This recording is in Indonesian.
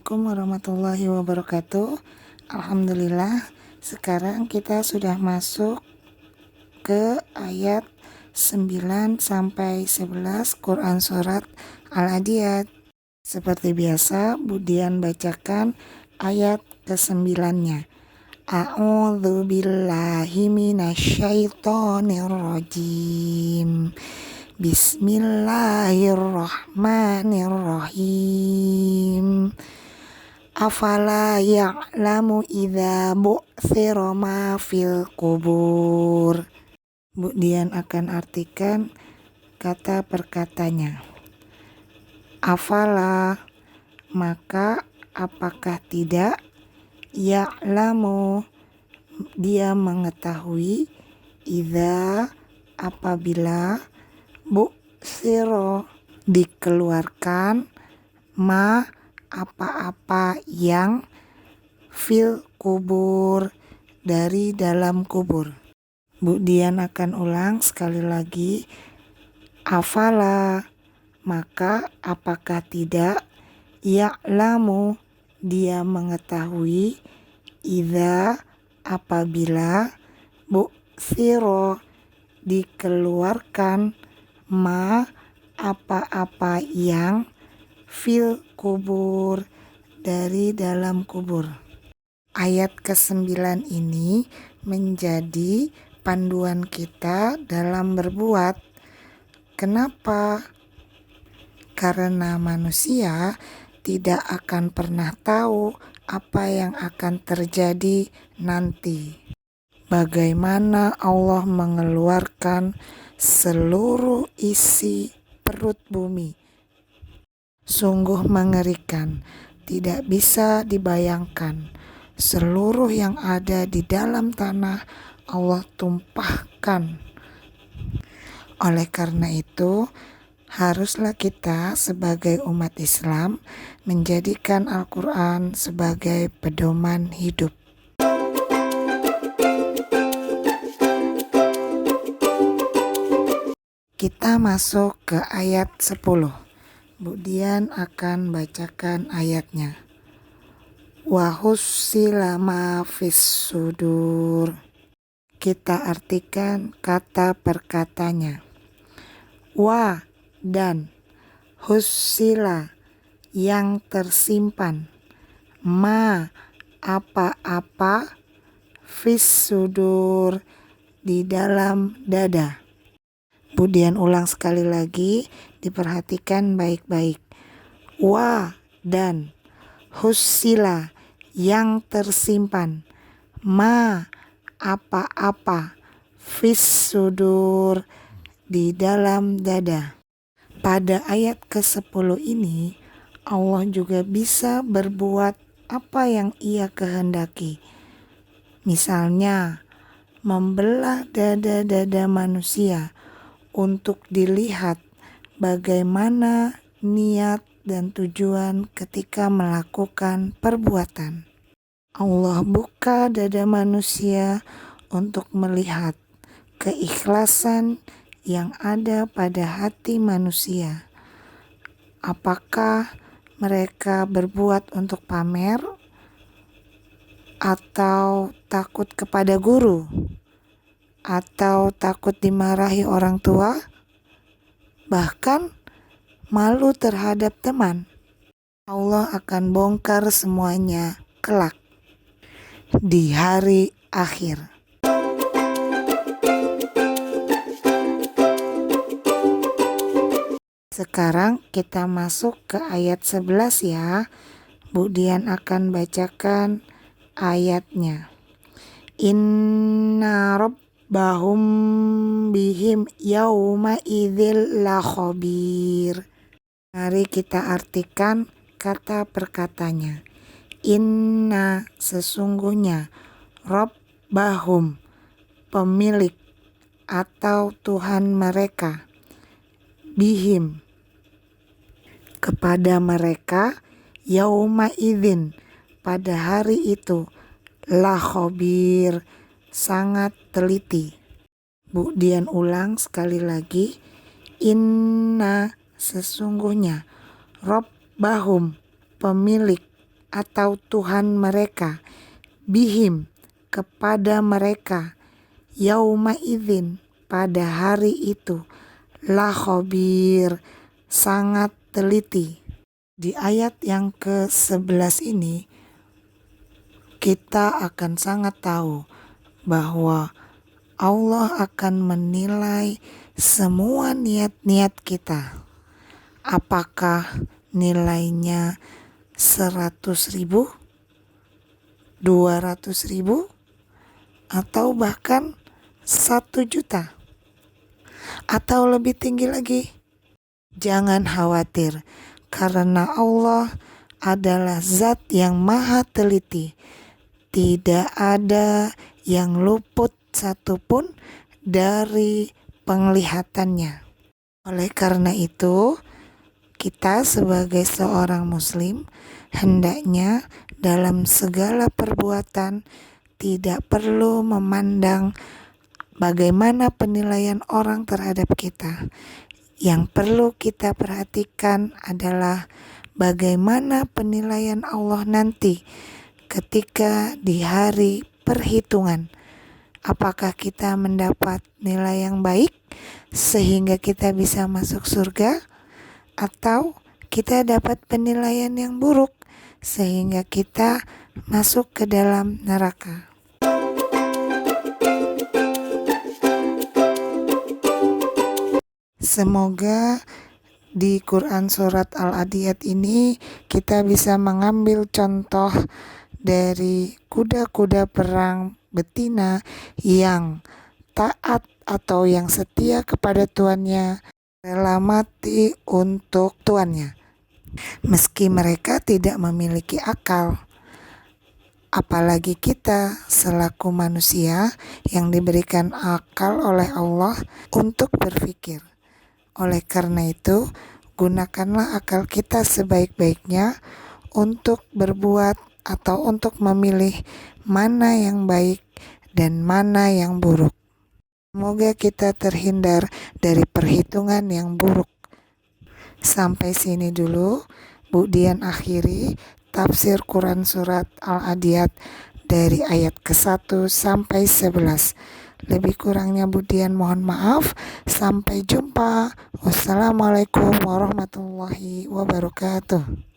Assalamualaikum warahmatullahi wabarakatuh. Alhamdulillah, sekarang kita sudah masuk ke ayat 9 sampai 11 Quran Surat Al-Adiyat. Seperti biasa, Budian bacakan ayat ke-9-nya. A'udzu billahi minasyaitonir rajim. Bismillahirrahmanirrahim. Afala ya'lamu idza bu'thira ma fil qubur. Kemudian akan artikan kata per katanya. Afala, maka apakah tidak, ya'lamu, dia mengetahui, idza, apabila, bu'thiro, dikeluarkan, ma, apa-apa yang, fil kubur, dari dalam kubur. Budian akan ulang sekali lagi. Afala, maka apakah tidak, ya'lamu, dia mengetahui, idza, apabila, bu'thiro, dikeluarkan, ma, apa-apa yang, fil kubur, dari dalam kubur. Ayat ke-9 ini menjadi panduan kita dalam berbuat. Kenapa? Karena manusia tidak akan pernah tahu apa yang akan terjadi nanti. Bagaimana Allah mengeluarkan seluruh isi perut bumi. Sungguh mengerikan, tidak bisa dibayangkan. Seluruh yang ada di dalam tanah Allah tumpahkan. Oleh karena itu, haruslah kita sebagai umat Islam menjadikan Al-Quran sebagai pedoman hidup. Kita masuk ke ayat 10. Budian akan bacakan ayatnya. Wa hussila ma fis sudur. Kita artikan kata per katanya. Wa, dan, hussila, yang tersimpan, ma, apa-apa, fis sudur, di dalam dada. Budian ulang sekali lagi, diperhatikan baik-baik. Wa, dan, hussila, yang tersimpan, ma, apa-apa, fis sudur, di dalam dada. Pada ayat ke-10 ini, Allah juga bisa berbuat apa yang Ia kehendaki. Misalnya, membelah dada-dada manusia untuk dilihat bagaimana niat dan tujuan ketika melakukan perbuatan. Allah buka dada manusia untuk melihat keikhlasan yang ada pada hati manusia. Apakah mereka berbuat untuk pamer atau takut kepada guru? Atau takut dimarahi orang tua, bahkan malu terhadap teman. Allah akan bongkar semuanya kelak di hari akhir. Sekarang kita masuk ke ayat 11 ya. Budian akan bacakan ayatnya. Inna Bahum bihim yauma idzil la khabir. Mari kita artikan kata per katanya. Inna, sesungguhnya, Rabbahum, pemilik atau Tuhan mereka, bihim, kepada mereka, yauma idzin, pada hari itu, la khabir, sangat teliti. Budian ulang sekali lagi. Inna, sesungguhnya, Rabbahum, pemilik atau Tuhan mereka, bihim kepada mereka, yauma idzin pada hari itu, la khabir sangat teliti. Di ayat yang ke-11 ini kita akan sangat tahu bahwa Allah akan menilai semua niat-niat kita. Apakah nilainya 100.000, 200.000, atau bahkan 1 juta, atau lebih tinggi lagi? Jangan khawatir, karena Allah adalah zat yang maha teliti. Tidak ada yang luput satupun dari penglihatannya. Oleh karena itu, kita sebagai seorang muslim hendaknya dalam segala perbuatan tidak perlu memandang bagaimana penilaian orang terhadap kita. Yang perlu kita perhatikan adalah bagaimana penilaian Allah nanti ketika di hari perhitungan. Apakah kita mendapat nilai yang baik sehingga kita bisa masuk surga, atau kita dapat penilaian yang buruk sehingga kita masuk ke dalam neraka. Semoga di Quran Surat Al-Adiyat ini kita bisa mengambil contoh dari kuda-kuda perang betina yang taat atau yang setia kepada tuannya, rela mati untuk tuannya, meski mereka tidak memiliki akal. Apalagi kita selaku manusia yang diberikan akal oleh Allah untuk berpikir. Oleh karena itu, gunakanlah akal kita sebaik-baiknya untuk berbuat atau untuk memilih mana yang baik dan mana yang buruk. Semoga kita terhindar dari perhitungan yang buruk. Sampai sini dulu Bu Dian akhiri tafsir Quran Surat Al-Adiyat dari ayat ke-1 sampai 11. Lebih kurangnya Bu Dian mohon maaf. Sampai jumpa. Wassalamualaikum warahmatullahi wabarakatuh.